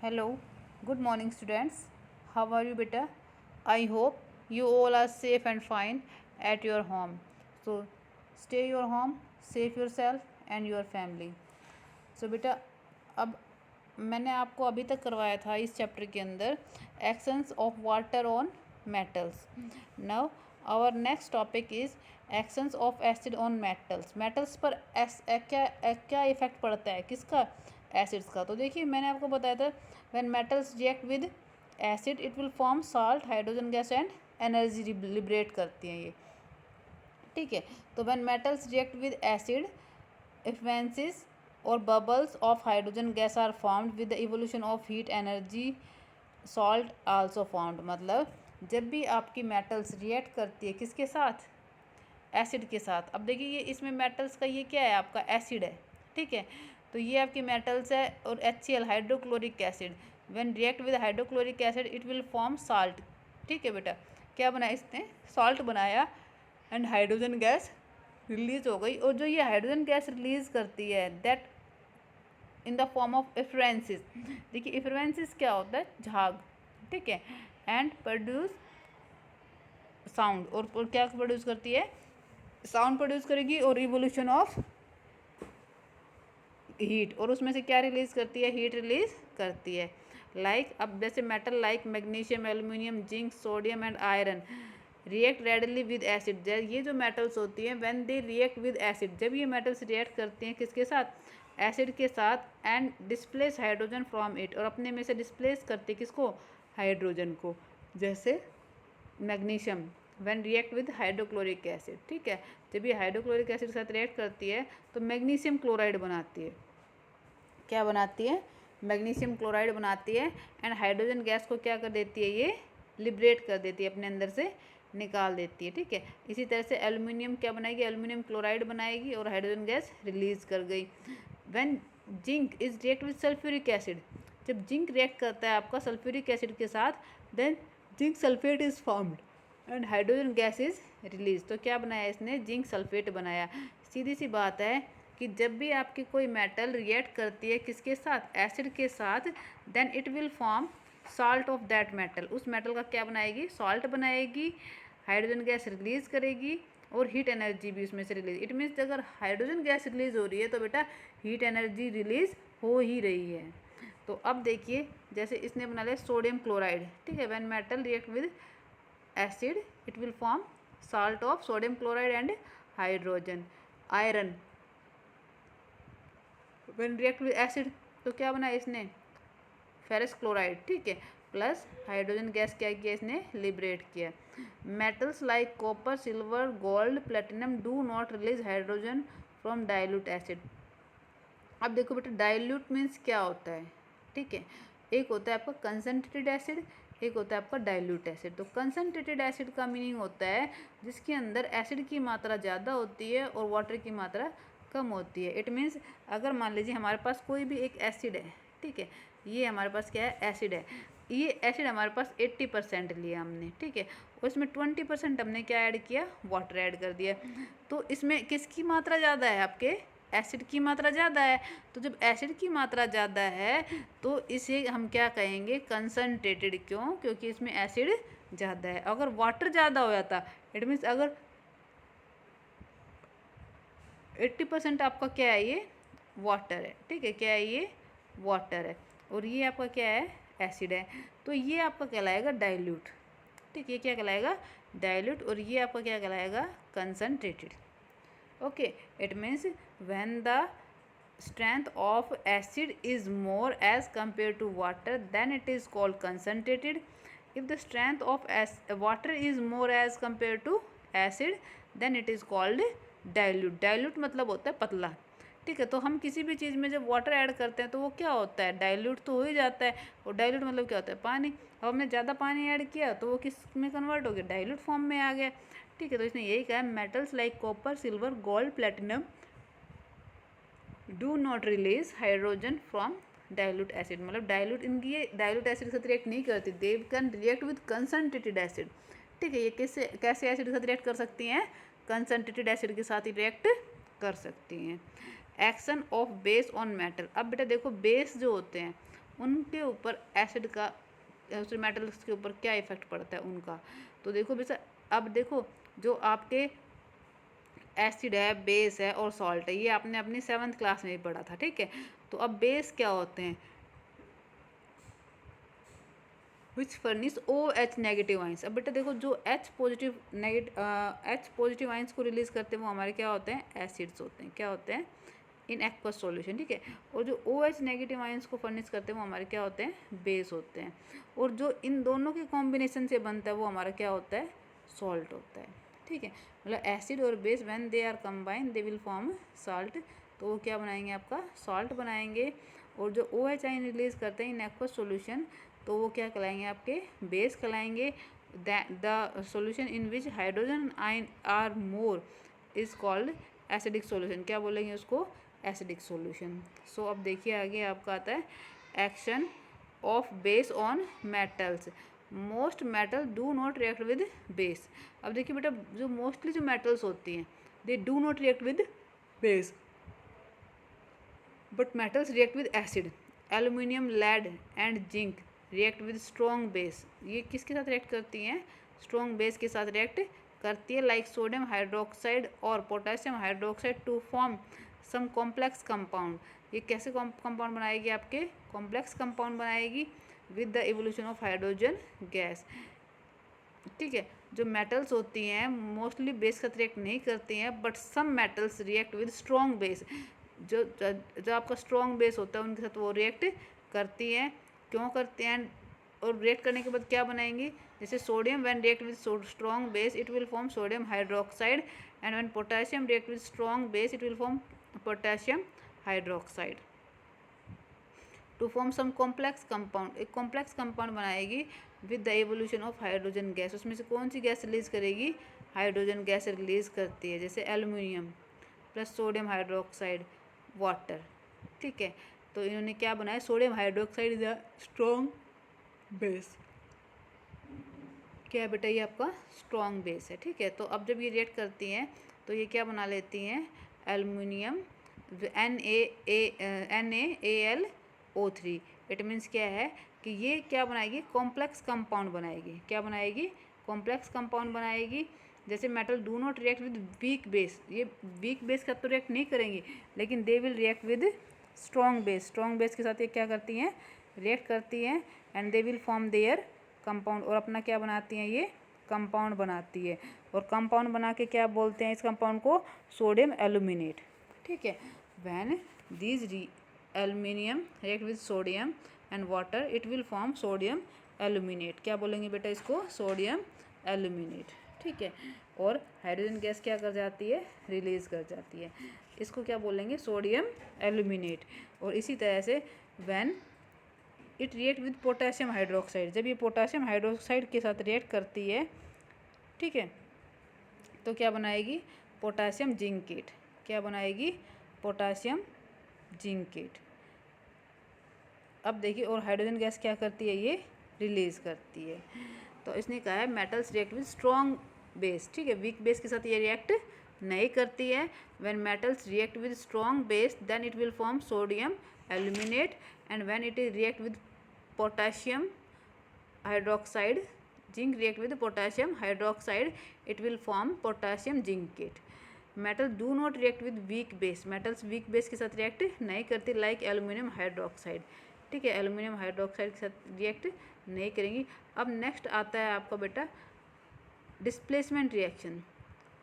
Hello, good morning, students. How are you, beta? I hope you all are safe and fine at your home. So, stay your home, save yourself and your family. So, बेटा अब मैंने आपको अभी तक करवाया था इस chapter के अंदर actions of water on metals. Now our next topic is actions of acid on metals. Metals पर क्या इफेक्ट पड़ता है, किसका? एसिड्स का. तो देखिए मैंने आपको बताया था when metals react with acid it will form salt, hydrogen gas and energy liberate करती हैं ये. ठीक है. तो when metals react with acid effervescence और bubbles of hydrogen gas are formed with the evolution of heat energy salt also formed. मतलब जब भी आपकी मेटल्स रिएक्ट करती है किसके साथ? एसिड के साथ. अब देखिए ये इसमें मेटल्स का ये क्या है, आपका एसिड है. ठीक है. तो ये आपकी मेटल्स है और HCl hydrochloric acid. When react with hydrochloric acid it will form salt. ठीक है बेटा. क्या बनाया इसने? सॉल्ट बनाया एंड हाइड्रोजन गैस रिलीज हो गई. और जो ये हाइड्रोजन गैस रिलीज करती है that in the form of effervescence. देखिए इफ्रेंसिस क्या होता है? झाग. ठीक है. And produce sound. और क्या प्रोड्यूस करती है? साउंड प्रोड्यूस करेगी और रिवोल्यूशन ऑफ हीट. और उसमें से क्या रिलीज करती है? हीट रिलीज करती है. लाइक अब जैसे metal like magnesium, aluminium, zinc, sodium and iron react readily with acid. ये जो मेटल्स होती हैं when they react with acid, जब ये मेटल्स रिएक्ट करती हैं किसके साथ? एसिड के साथ. And displace hydrogen from it. और अपने में से डिस्प्लेस करती है किसको? हाइड्रोजन को. जैसे magnesium when react with hydrochloric acid. ठीक है. जब ये हाइड्रोक्लोरिक एसिड के साथ रिएक्ट करती है तो मैग्नीशियम क्लोराइड बनाती है. क्या बनाती है? मैग्नीशियम क्लोराइड बनाती है. एंड हाइड्रोजन गैस को क्या कर देती है? ये लिबरेट कर देती है, अपने अंदर से निकाल देती है. ठीक है. इसी तरह से एल्यूमिनियम क्या बनाएगी? एल्यूमिनियम क्लोराइड बनाएगी और हाइड्रोजन गैस रिलीज कर गई. When zinc is react with sulphuric acid, जब जिंक रिएक्ट करता है आपका सल्फ्यूरिक एसिड के साथ then zinc sulphate is formed and hydrogen gas is release. तो क्या बनाया इसने? जिंक सल्फेट बनाया. सीधी सी बात है कि जब भी आपकी कोई मेटल रिएक्ट करती है किसके साथ? एसिड के साथ, then it will form salt of that metal. उस मेटल का क्या बनाएगी? सॉल्ट बनाएगी. हाइड्रोजन गैस रिलीज करेगी और हीट एनर्जी भी उसमें से रिलीज. इट मीन्स अगर हाइड्रोजन गैस रिलीज हो रही है तो बेटा हीट एनर्जी रिलीज हो ही रही है. तो अब देखिए जैसे इसने बना लिया सोडियम क्लोराइड. ठीक है. When metal react with acid it will form salt of sodium chloride and hydrogen. Iron when react with acid तो क्या बना इसने? Ferrous chloride. ठीक है. प्लस हाइड्रोजन गैस क्या किया इसने? लिबरेट किया. Metals like copper, silver, gold, platinum do not release hydrogen from dilute acid. अब देखो बेटा डाइल्यूट मीन्स क्या होता है? ठीक है. एक होता है आपका कंसनट्रेटेड एसिड, एक होता है आपका डाइल्यूट एसिड. तो कंसनट्रेटेड एसिड का मीनिंग होता है जिसके अंदर एसिड की मात्रा ज़्यादा होती है और वाटर की मात्रा कम होती है. इट मीन्स अगर मान लीजिए हमारे पास कोई भी एक एसिड है. ठीक है. ये हमारे पास क्या है? एसिड है. ये एसिड हमारे पास 80% लिया हमने. ठीक है. और इसमें 20% हमने क्या ऐड किया? वाटर ऐड कर दिया. तो इसमें किसकी मात्रा ज़्यादा है? आपके एसिड की मात्रा ज़्यादा है. तो जब एसिड की मात्रा ज़्यादा है तो इसे हम क्या कहेंगे? कंसनट्रेटेड. क्यों? क्योंकि इसमें एसिड ज़्यादा है. अगर वाटर ज़्यादा हो जाता इट मीन्स अगर 80% आपका क्या है? ये वाटर है. ठीक है. क्या है? ये वाटर है. और ये आपका क्या है? एसिड है. तो ये आपका कहलाएगा डाइल्यूट. ठीक है. ये क्या कहलाएगा? डाइल्यूट. और ये आपका क्या कहलाएगा? Concentrated. Okay, it means when the strength of acid is more as compared to water then it is called concentrated. If the strength of water is more as compared to acid then it is called dilute. Dilute मतलब होता है पतला. ठीक है. तो हम किसी भी चीज़ में जब वाटर ऐड करते हैं तो वो क्या होता है? डाइल्यूट तो हो ही जाता है. और डाइल्यूट मतलब क्या होता है? पानी. अब हमने ज़्यादा पानी ऐड किया तो वो किस में कन्वर्ट हो गया? डाइल्यूट फॉर्म में आ गया. ठीक है. तो इसने यही कहा metals like copper, silver, gold, platinum do not release hydrogen from dilute acid. मतलब डाइल्यूट इनकी ये डाइल्यूट एसिड के साथ रिएक्ट नहीं करती. They can react with concentrated acid. ठीक है. ये कैसे एसिड के साथ रिएक्ट कर सकती हैं? कंसनट्रेटेड एसिड के साथ ही रिएक्ट कर सकती हैं. Action of base on metal. अब बेटा देखो बेस जो होते हैं उनके ऊपर एसिड का दूसरे मेटल्स के ऊपर क्या इफेक्ट पड़ता है उनका। तो देखो बेटा, अब देखो जो आपके एसिड है, बेस है और सॉल्ट है, ये आपने अपनी 7th क्लास में भी पढ़ा था, ठीक है। तो अब बेस क्या होते हैं, विच फर्निश OH नेगेटिव आइंस। अब बेटा देखो जो H पॉजिटिव आइंस को रिलीज करते हैं वो हमारे क्या होते हैं, एसिड्स होते हैं। क्या होते हैं, इन एक्वस सॉल्यूशन, ठीक है। और जो OH नेगेटिव आइंस को फर्निश करते हैं वो हमारे क्या होते हैं, बेस होते हैं। और जो इन दोनों के कॉम्बिनेशन से बनता है वो हमारा क्या होता है, सॉल्ट होता है, ठीक है। मतलब एसिड और base when they are combine they will form salt. तो वो क्या बनाएंगे, आपका सॉल्ट बनाएंगे। और जो OH आयन रिलीज करते हैं इन एक्वस सॉल्यूशन, तो वो क्या कहलाएंगे, आपके बेस कहलाएंगे। The solution in which hydrogen ion are more is called acidic solution. क्या बोलेंगे उसको, एसिडिक सॉल्यूशन। सो अब देखिए आगे आपका आता है action of base on metals. Most metal do not react with base. अब देखिए बेटा, जो मोस्टली जो मेटल्स होती हैं they do not react with base but metals react with acid. Aluminium, lead and zinc react with strong base. ये किसके साथ रिएक्ट करती हैं, स्ट्रॉन्ग बेस के साथ रिएक्ट करती है, लाइक सोडियम हाइड्रोक्साइड और potassium hydroxide to form some complex compound. ये कैसे कंपाउंड बनाएगी, आपके कॉम्प्लेक्स कंपाउंड बनाएगी with the evolution of hydrogen gas, ठीक है। जो मेटल्स होती हैं मोस्टली बेस के साथ रिएक्ट नहीं करती हैं, but some metals react with strong base. जो आपका स्ट्रॉन्ग बेस होता है उनके साथ वो रिएक्ट करती हैं। क्यों करते हैं, और रिएक्ट करने के बाद क्या बनाएंगी, जैसे sodium when react with strong base it will form sodium hydroxide, and when potassium react with strong base it will form potassium hydroxide to form some complex compound. एक कॉम्प्लेक्स कंपाउंड बनाएगी with the evolution of hydrogen gas. उसमें से कौन सी gas release करेगी, hydrogen gas release करती है, जैसे aluminium plus sodium hydroxide water, ठीक है। तो इन्होंने क्या बनाया, sodium hydroxide is a strong base. क्या है बेटा, ये आपका स्ट्रॉन्ग बेस है, ठीक है। तो अब जब ये रिएक्ट करती हैं तो ये क्या बना लेती हैं, एल्यूमिनियम NaAlO3। इट मीन्स क्या है कि ये क्या बनाएगी, कॉम्प्लेक्स कंपाउंड बनाएगी। क्या बनाएगी, कॉम्प्लेक्स कंपाउंड बनाएगी। जैसे metal do not react with weak base, ये वीक बेस का तो रिएक्ट नहीं करेंगी, लेकिन they will react with strong base. Strong base के साथ ये क्या करती हैं, रिएक्ट करती हैं, and they will form there compound. और अपना क्या बनाती हैं, ये कंपाउंड बनाती है। और कंपाउंड बना के क्या बोलते हैं इस कंपाउंड को, सोडियम एल्यूमिनेट, ठीक है। When these aluminium react with sodium and water it will form sodium aluminate. क्या बोलेंगे बेटा इसको, सोडियम एल्यूमिनेट, ठीक है। और हाइड्रोजन गैस क्या कर जाती है, रिलीज कर जाती है, इसको क्या बोलेंगे, सोडियम एल्यूमिनेट। और इसी तरह से when it react with potassium hydroxide, जब ये पोटेशियम हाइड्रोक्साइड के साथ रिएक्ट करती है, ठीक है, तो क्या बनाएगी, पोटेशियम जिंकेट। क्या बनाएगी, पोटेशियम जिंकेट। अब देखिए, और हाइड्रोजन गैस क्या करती है, ये रिलीज करती है। तो इसने कहा है metals react with strong base, ठीक है, वीक बेस के साथ ये रिएक्ट नहीं करती है। When metals react with strong base then it will form sodium aluminate, and when it is react with potassium hydroxide, zinc react with potassium hydroxide it will form potassium zincate. Metal do not react with weak base, metals weak base के साथ react नहीं करती, like aluminium hydroxide, ठीक है, aluminium hydroxide के साथ react नहीं करेंगी। अब नेक्स्ट आता है आपका बेटा डिस्प्लेसमेंट रिएक्शन,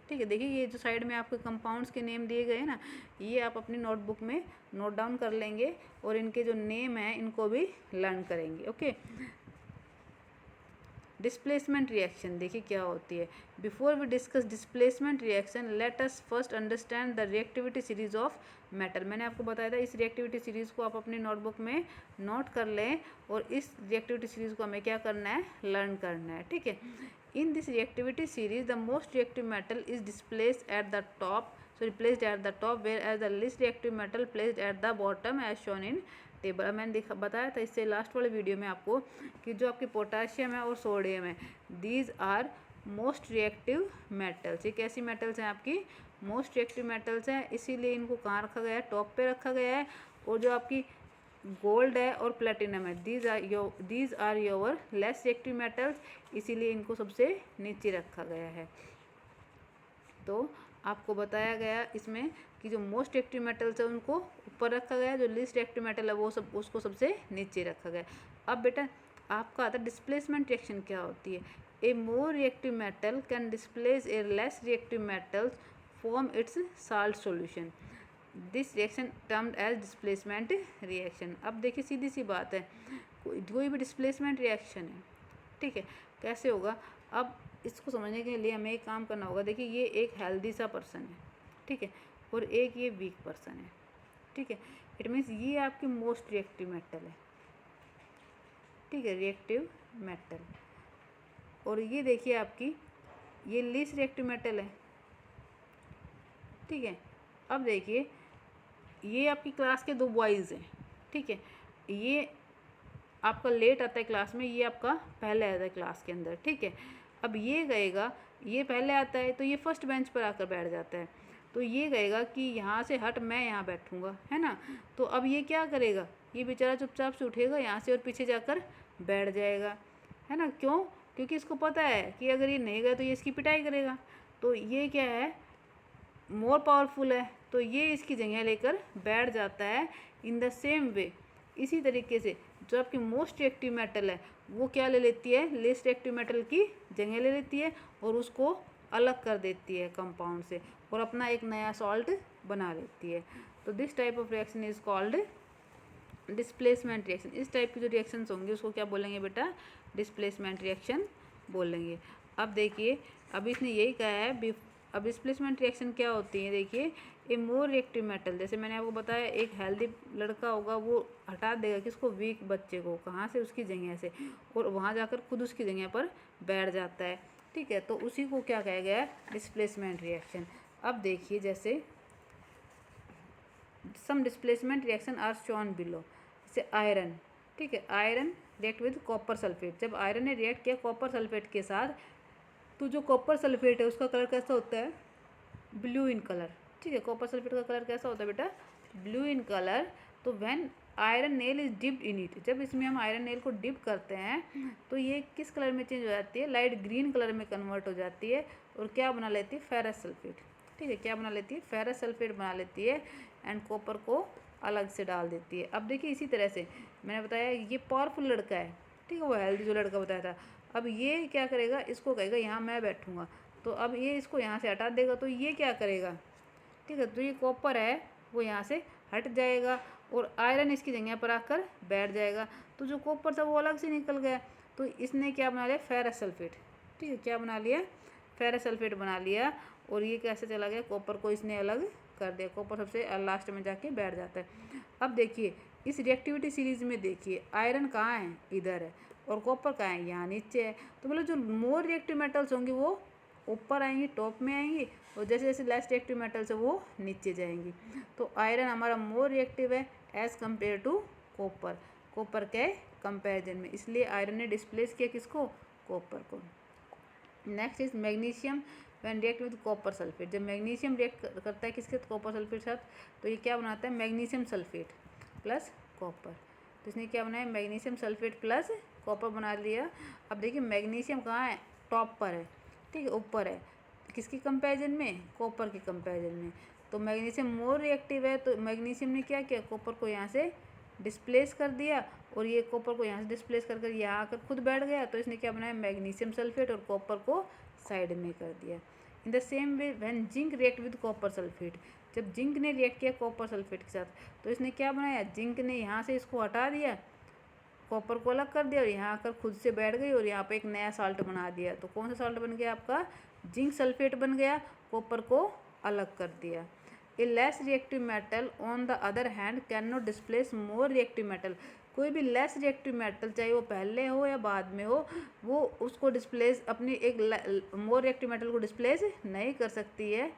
ठीक है। देखिए ये जो साइड में आपके कंपाउंड्स के नेम दिए गए हैं ना, ये आप अपनी नोटबुक में नोट डाउन कर लेंगे, और इनके जो नेम हैं इनको भी लर्न करेंगे, ओके। डिस्प्लेसमेंट रिएक्शन देखिए क्या होती है। Before we discuss displacement reaction let us first understand the reactivity series of metal. मैंने आपको बताया था इस रिएक्टिविटी सीरीज को आप अपनी नोटबुक में नोट कर लें, और इस रिएक्टिविटी सीरीज को हमें क्या करना है, लर्न करना है, ठीक है। In this reactivity series the most reactive metal is displaced at the top, placed at the top, whereas the least reactive metal placed at the bottom as shown in table. मैंने बताया था इससे last वाले video में आपको कि जो आपके पोटाशियम है और सोडियम है, these are most reactive metals. ये कैसी मेटल्स हैं, आपकी मोस्ट रिएक्टिव मेटल्स हैं, इसीलिए इनको कहाँ रखा गया है, टॉप पे रखा गया है। और जो आपकी गोल्ड है और प्लेटिनम है, these are your less reactive metals, इसीलिए इनको सबसे नीचे रखा गया है। तो आपको बताया गया इसमें कि जो मोस्ट रिएक्टिव मेटल्स है उनको ऊपर रखा गया, जो लीस्ट रिएक्टिव मेटल है वो सब उसको सबसे नीचे रखा गया। अब बेटा आपका आता है डिस्प्लेसमेंट रिएक्शन क्या होती है। A more reactive metal can displace a less reactive metals form its salt solution, this reaction termed as displacement reaction. अब देखिए सीधी सी बात है, कोई भी डिस्प्लेसमेंट रिएक्शन है, ठीक है, कैसे होगा। अब इसको समझने के लिए हमें एक काम करना होगा। देखिए ये एक हेल्दी सा पर्सन है, ठीक है, और एक ये वीक पर्सन है, ठीक है। इट मीन्स ये आपकी मोस्ट रिएक्टिव मेटल है, ठीक है, रिएक्टिव मेटल, और ये देखिए आपकी ये लीस्ट रिएक्टिव मेटल है, ठीक है। अब देखिए ये आपकी क्लास के दो बॉयज़ हैं, ठीक है, ये आपका लेट आता है क्लास में, ये आपका पहले आता है क्लास के अंदर, ठीक है। अब ये कहेगा, ये पहले आता है तो ये फर्स्ट बेंच पर आकर बैठ जाता है, तो ये कहेगा कि यहाँ से हट, मैं यहाँ बैठूँगा, है ना। तो अब ये क्या करेगा, ये बेचारा चुपचाप से उठेगा यहाँ से और पीछे जाकर बैठ जाएगा, है ना। क्यों, क्योंकि इसको पता है कि अगर ये नहीं गया तो ये इसकी पिटाई करेगा। तो ये क्या है, मोर पावरफुल है, तो ये इसकी जगह लेकर बैठ जाता है। इन द सेम वे, इसी तरीके से जो आपकी मोस्ट रिएक्टिव मेटल है वो क्या ले लेती है, लेस्ट रिएक्टिव मेटल की जगह ले लेती है और उसको अलग कर देती है कंपाउंड से और अपना एक नया सॉल्ट बना लेती है। तो this type of reaction is called displacement reaction. इस टाइप की जो रिएक्शंस होंगे उसको क्या बोलेंगे बेटा, डिस्प्लेसमेंट रिएक्शन बोलेंगे। अब देखिए अब इसने यही कहा है। अब डिस्प्लेसमेंट रिएक्शन क्या होती है, देखिए ए मोर रिएक्टिव मेटल, जैसे मैंने आपको बताया एक हेल्दी लड़का होगा वो हटा देगा किसको, वीक बच्चे को, कहाँ से, उसकी जगह से, और वहाँ जाकर खुद उसकी जगह पर बैठ जाता है, ठीक है। तो उसी को क्या कहा गया है, डिस्प्लेसमेंट रिएक्शन। अब देखिए जैसे some displacement reaction are shown below, जैसे आयरन, ठीक है, iron react with copper sulphate. जब आयरन ने रिएक्ट किया कॉपर सल्फेट के साथ, तो जो कॉपर सल्फेट है उसका कलर कैसा होता है, ब्लू इन कलर, ठीक है। कॉपर सल्फेट का कलर कैसा होता है बेटा, ब्लू इन कलर। तो when iron nail is dipped in it, जब इसमें हम आयरन नेल को डिप करते हैं तो ये किस कलर में चेंज हो जाती है, लाइट ग्रीन कलर में कन्वर्ट हो जाती है और क्या बना लेती है, फेरस सल्फेट, ठीक है, क्या बना लेती है, फेरस सल्फेट बना लेती है एंड कॉपर को अलग से डाल देती है। अब देखिए इसी तरह से मैंने बताया ये पावरफुल लड़का है, ठीक है, वो हेल्दी जो लड़का बताया था। अब ये क्या करेगा, इसको कहेगा यहाँ मैं बैठूँगा, तो अब ये इसको यहाँ से हटा देगा, तो ये क्या करेगा, ठीक है, तो ये कॉपर है वो यहाँ से हट जाएगा और आयरन इसकी जगह पर आकर बैठ जाएगा। तो जो कॉपर था वो अलग से निकल गया, तो इसने क्या बना लिया, फेरस सल्फेट, ठीक है, क्या बना लिया, फेरस सल्फेट बना लिया। और ये कैसे चला गया, कॉपर को इसने अलग कर दिया, कॉपर सबसे लास्ट में जाके बैठ जाता है। अब देखिए इस रिएक्टिविटी सीरीज में देखिए आयरन कहाँ है, इधर है, और कॉपर कहाँ है, यहाँ नीचे है। तो मतलब जो मोर रिएक्टिव मेटल्स होंगे वो ऊपर आएंगी, टॉप में आएंगी, और जैसे जैसे लेस रिएक्टिव मेटल्स है वो नीचे जाएंगी। तो आयरन हमारा मोर रिएक्टिव है as compare to copper, copper के कंपेरिजन में, इसलिए आयरन ने डिस्प्लेस किया किसको, कॉपर को। Next is magnesium when react with copper sulphate. जब मैग्नीशियम रिएक्ट करता है किसके, कॉपर सल्फेट के साथ, तो ये क्या बनाता है, मैग्नीशियम सल्फेट प्लस कॉपर। तो इसने क्या बनाया, मैग्नीशियम सल्फेट प्लस कॉपर बना लिया। अब देखिए मैग्नीशियम कहाँ है, टॉप पर है, ठीक है, ऊपर है, किसकी कंपैरिजन में, कॉपर के कंपैरिजन में। तो मैग्नीशियम मोर रिएक्टिव है, तो मैग्नीशियम ने क्या किया, कॉपर को यहाँ से डिस्प्लेस कर दिया और ये कॉपर को यहाँ से डिस्प्लेस कर यहाँ आकर खुद बैठ गया। तो इसने क्या बनाया, मैग्नीशियम सल्फेट और कॉपर को साइड में कर दिया। इन the same way when zinc react with copper sulphate, जब जिंक ने रिएक्ट किया कॉपर सल्फेट के साथ, तो इसने क्या बनाया, जिंक ने यहाँ से इसको हटा दिया, कॉपर को अलग कर दिया और यहाँ आकर खुद से बैठ गई और यहाँ पे एक नया साल्ट बना दिया। तो कौन सा साल्ट बन गया आपका, जिंक सल्फेट बन गया, कॉपर को अलग कर दिया। A less reactive metal on the other hand can not displace more reactive metal. कोई भी लेस रिएक्टिव मेटल चाहे वो पहले हो या बाद में हो, वो उसको डिस्प्लेस, अपनी एक मोर रिएक्टिव मेटल को डिस्प्लेस नहीं कर सकती है,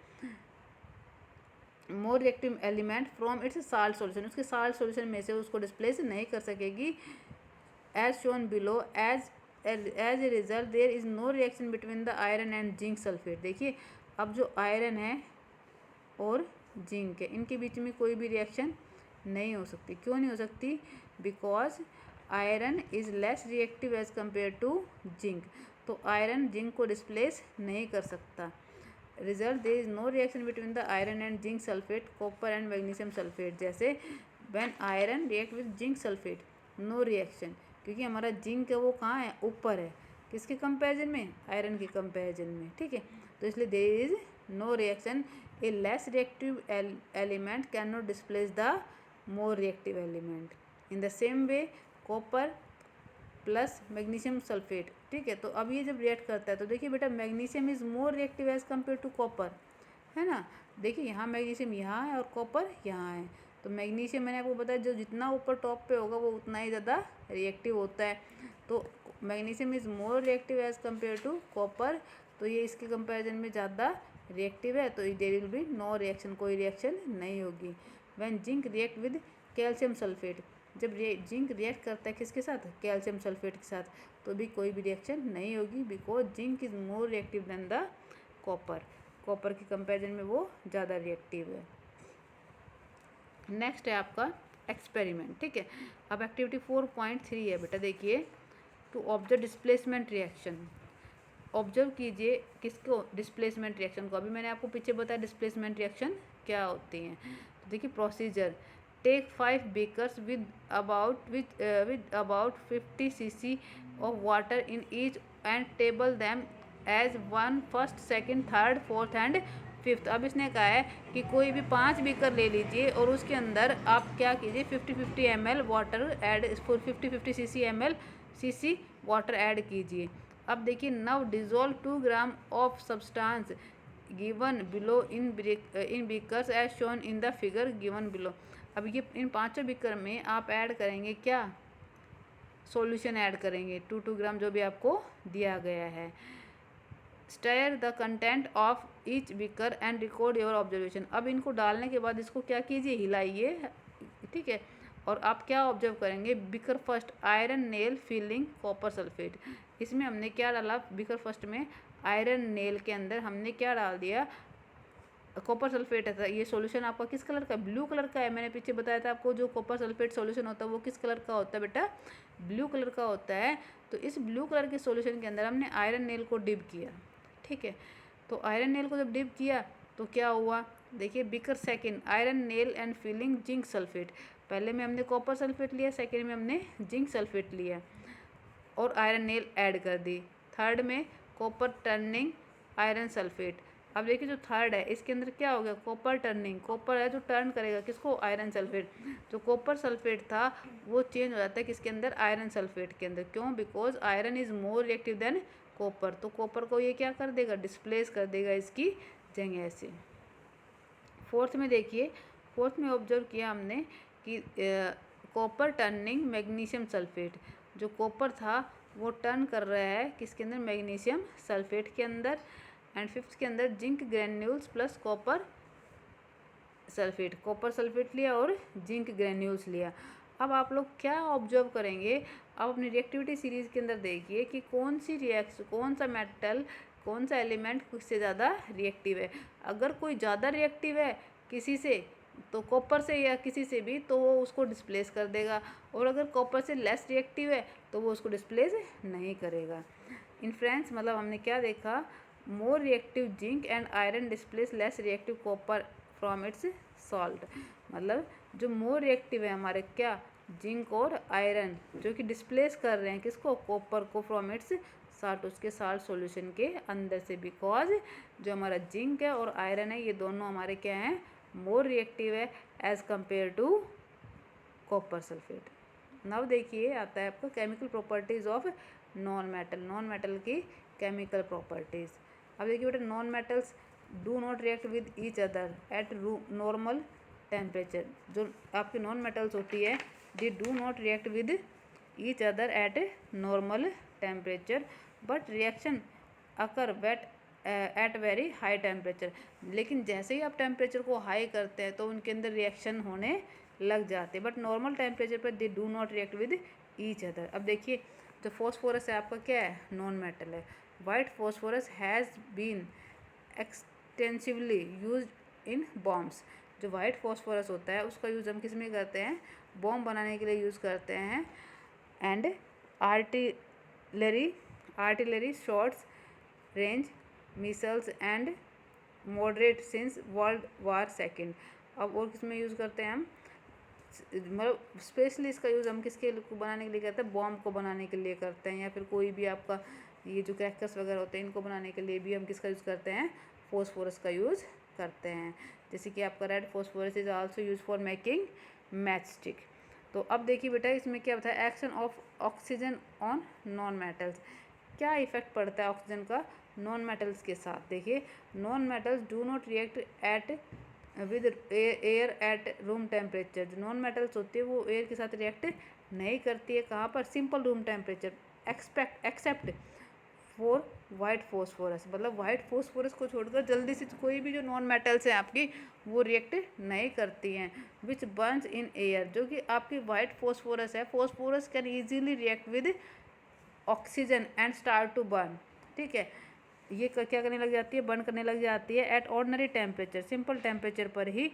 more reactive element from its salt solution, उसके साल्ट सॉल्यूशन में से उसको डिस्प्लेस नहीं कर सकेगी। As shown below, as a result there is no reaction between the iron and zinc sulphate. देखिए अब जो आयरन है और जिंक है इनके बीच में कोई भी रिएक्शन नहीं हो सकती। क्यों नहीं हो सकती? Because iron is less reactive as compare to zinc. तो आयरन जिंक को डिस्प्लेस नहीं कर सकता। Result, there is no reaction between the iron and zinc sulphate, copper and magnesium sulphate. जैसे when iron react with zinc sulphate, no reaction, क्योंकि हमारा zinc है वो कहाँ है? ऊपर है। किसके कंपैरिजन में? आयरन के कंपैरिजन में। ठीक है, तो इसलिए there is no reaction. A less reactive element can not displace the more reactive element. In the same way copper plus magnesium sulphate. ठीक है, तो अब ये जब रिएक्ट करता है तो देखिए बेटा magnesium is more reactive as compare to copper, है ना। देखिए यहाँ मैग्नीशियम यहाँ है और कॉपर यहाँ है। तो मैग्नीशियम मैंने आपको बताया जो जितना ऊपर टॉप पे होगा वो उतना ही ज़्यादा रिएक्टिव होता है। तो magnesium is more reactive as compare to copper, तो ये इसके कंपैरिजन में ज़्यादा रिएक्टिव है। तो there will be no reaction, कोई रिएक्शन नहीं होगी। When zinc react with calcium sulphate, जब जिंक रिएक्ट करता है किसके साथ? कैल्शियम सल्फेट के साथ, तो भी कोई भी रिएक्शन नहीं होगी because zinc is more reactive than the copper. Copper के कंपैरिजन में वो ज़्यादा रिएक्टिव है। नेक्स्ट है आपका एक्सपेरिमेंट। ठीक है, अब एक्टिविटी 4.3 है बेटा। देखिए, to observe displacement reaction. Observe कीजिए किसको? डिस्प्लेसमेंट रिएक्शन को। अभी मैंने आपको पीछे बताया डिस्प्लेसमेंट रिएक्शन क्या होती हैं। तो देखिए procedure, take 5 beakers with about 50 cc of water in each and table them as 1, first, second, third, fourth and fifth. अब इसने कहा है कि कोई भी 5 बीकर ले लीजिए और उसके अंदर आप क्या कीजिए 50-50 ml water add, 50-50 cc water add कीजिए। अब देखिए, now dissolve 2 gram of substance given below in beakers as shown in the figure given below. अब ये इन 5 बीकर में आप ऐड करेंगे क्या? सॉल्यूशन ऐड करेंगे 2 ग्राम जो भी आपको दिया गया है। Stir the content of each beaker and record your observation. अब इनको डालने के बाद इसको क्या कीजिए? हिलाइए। ठीक है, और आप क्या ऑब्जर्व करेंगे? Beaker first iron nail filling copper sulphate. इसमें हमने क्या डाला? बीकर फर्स्ट में आयरन नेल के अंदर हमने क्या डाल दिया? कॉपर सल्फेट है। ये सॉल्यूशन आपका किस कलर का? ब्लू कलर का है। मैंने पीछे बताया था आपको जो कॉपर सल्फेट सॉल्यूशन होता है वो किस कलर का होता है बेटा? ब्लू कलर का होता है। तो इस ब्लू कलर के सॉल्यूशन के अंदर हमने आयरन नेल को डिप किया। ठीक है, तो आयरन नेल को जब डिप किया तो क्या हुआ? देखिए, beaker second iron nail and filling zinc sulphate. पहले में हमने कॉपर सल्फेट लिया, सेकंड में हमने जिंक सल्फेट लिया और आयरन नेल ऐड कर दी। थर्ड में कॉपर टर्निंग आयरन सल्फेट। अब देखिए जो थर्ड है इसके अंदर क्या हो गया? कॉपर टर्निंग, कॉपर है जो टर्न करेगा किसको? Iron sulphate. जो कॉपर सल्फेट था वो चेंज हो जाता है किसके अंदर? आयरन सल्फेट के अंदर। क्यों? Because iron is more reactive than copper. तो कॉपर को ये क्या कर देगा? डिस्प्लेस कर देगा इसकी जगह से। फोर्थ में देखिए, फोर्थ में ऑब्जर्व किया हमने कि कॉपर टर्निंग मैग्नीशियम सल्फेट। जो कॉपर था वो टर्न कर रहा है किसके अंदर? मैग्नीशियम सल्फेट के अंदर। एंड फिफ्थ के अंदर zinc granules plus copper sulphate. Copper sulphate लिया और जिंक ग्रेन्यूल्स लिया। अब आप लोग क्या ऑब्जर्व करेंगे? अब अपनी रिएक्टिविटी सीरीज़ के अंदर देखिए कि कौन सी रिएक्शन, कौन सा मेटल, कौन सा एलिमेंट किससे ज़्यादा रिएक्टिव है। अगर कोई ज़्यादा रिएक्टिव है किसी से तो कॉपर से या किसी से भी, तो वो उसको डिस्प्लेस कर देगा। और अगर कॉपर से लेस रिएक्टिव है तो वो उसको डिस्प्लेस नहीं करेगा। इन फ्रेंड्स, मतलब हमने क्या देखा? More reactive zinc and iron displace less reactive copper from its salt. मतलब जो मोर रिएक्टिव है हमारे क्या? जिंक और आयरन, जो कि डिस्प्लेस कर रहे हैं किसको? कॉपर को फ्रॉम इट्स साल्ट, उसके साल्ट सॉल्यूशन के अंदर से। बिकॉज जो हमारा जिंक है और आयरन है ये दोनों हमारे क्या हैं? मोर रिएक्टिव है as compare to copper sulphate. Now देखिए आता है आपको chemical properties of non metal. Non metal की केमिकल प्रॉपर्टीज। अब देखिए बेटा, non metals do not react with each other at normal temperature. जो आपकी नॉन मेटल्स होती है they do not react with each other at normal temperature but reaction occur at very high temperature. लेकिन जैसे ही आप टेम्परेचर को high करते हैं तो उनके अंदर रिएक्शन होने लग जाते हैं। बट नॉर्मल टेम्परेचर पर they do not react with each other. अब देखिए, जो फॉस्फोरस है आपका क्या है? नॉन मेटल है। White phosphorus has been extensively used in bombs. जो वाइट फॉस्फोरस होता है उसका यूज़ हम किस में करते हैं, बॉम्ब बनाने के लिए यूज़ करते हैं। And artillery shots range missiles and moderate since world war second. अब और किस में यूज़ करते हैं हम, मतलब स्पेशली इसका यूज़ हम किसके को बनाने के लिए करते हैं, बॉम्ब को बनाने के लिए करते हैं, या फिर कोई भी आपका ये जो क्रैकर्स वगैरह होते हैं इनको बनाने के लिए भी हम किसका यूज़ करते हैं, फॉस्फोरस का यूज़ करते हैं। जैसे कि आपका red phosphorus is also use for making match stick. तो अब देखिए बेटा इसमें क्या बताया, action of oxygen on non metals, क्या इफेक्ट पड़ता है ऑक्सीजन का नॉन मेटल्स के साथ। देखिए non metals do not react eight with air at room temperature. जो नॉन मेटल्स होती है वो एयर के साथ रिएक्ट नहीं करती है, कहाँ पर, simple room temperature, except for white phosphorus. मतलब वाइट फॉस्फोरस को छोड़कर जल्दी से कोई भी जो नॉन मेटल्स हैं आपकी वो रिएक्ट नहीं करती हैं। विच बर्न्स इन एयर, जो कि आपकी वाइट फॉस्फोरस है, phosphorus can easily react with oxygen and start to burn. ठीक है, ये क्या करने लग जाती है, बर्न करने लग जाती है at ordinary temperature, simple temperature पर ही,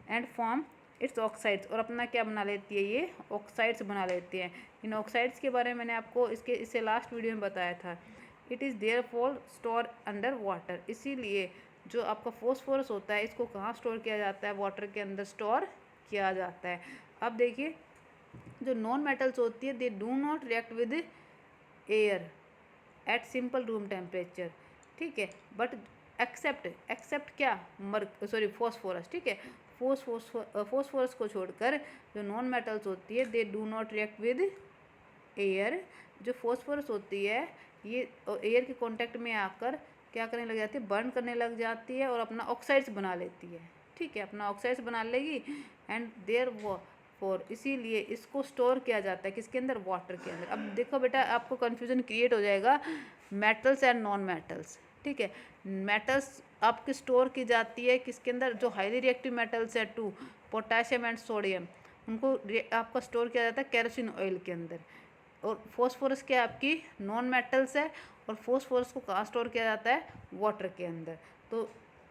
एंड फॉर्म इट्स ऑक्साइड्स, और अपना क्या बना लेती है, ये ऑक्साइड्स बना लेती हैं। इन ऑक्साइड्स के बारे में मैंने आपको इससे लास्ट वीडियो में बताया था। It is there for store under water, इसीलिए जो आपका फॉस्फोरस होता है इसको कहाँ स्टोर किया जाता है, वाटर के अंदर स्टोर किया जाता है। अब देखिए जो नॉन मेटल्स होती है they do not react with air at simple room temperature, ठीक है, बट एक्सेप्ट क्या, फॉस्फोरस। ठीक है, फॉस्फोरस को छोड़कर जो नॉन मेटल्स होती है they do not react with air. जो फॉस्फोरस होती है ये एयर के कांटेक्ट में आकर क्या करने लग जाती है, बर्न करने लग जाती है और अपना ऑक्साइड्स बना लेती है। ठीक है, अपना ऑक्साइड्स बना लेगी एंड देयर फॉर, इसीलिए इसको स्टोर किया जाता है किसके अंदर, वाटर के अंदर। अब देखो बेटा आपको कन्फ्यूजन क्रिएट हो जाएगा मेटल्स एंड नॉन मेटल्स। ठीक है, मेटल्स आपकी स्टोर की जाती है किसके अंदर, जो हाईली रिएक्टिव मेटल्स है 2 पोटेशियम एंड सोडियम, उनको आपका स्टोर किया जाता है केरोसिन ऑयल के अंदर। और फॉस्फोरस क्या आपकी नॉन मेटल्स है, और फॉस्फोरस को कहाँ स्टोर किया जाता है, वाटर के अंदर। तो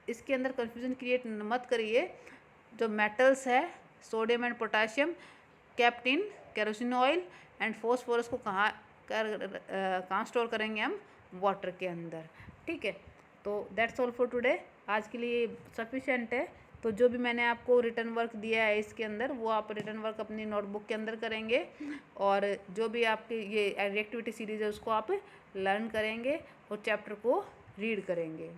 इसके अंदर कन्फ्यूजन क्रिएट मत करिए। जो मेटल्स है sodium and potassium kept in kerosene oil, and phosphorus को कहाँ स्टोर करेंगे हम, वाटर के अंदर। ठीक है, तो दैट्स ऑल फॉर टुडे, आज के लिए सफिशेंट है। तो जो भी मैंने आपको रिटर्न वर्क दिया है इसके अंदर वो आप रिटर्न वर्क अपनी नोटबुक के अंदर करेंगे, और जो भी आपकी ये एक्टिविटी सीरीज़ है उसको आप लर्न करेंगे और चैप्टर को रीड करेंगे।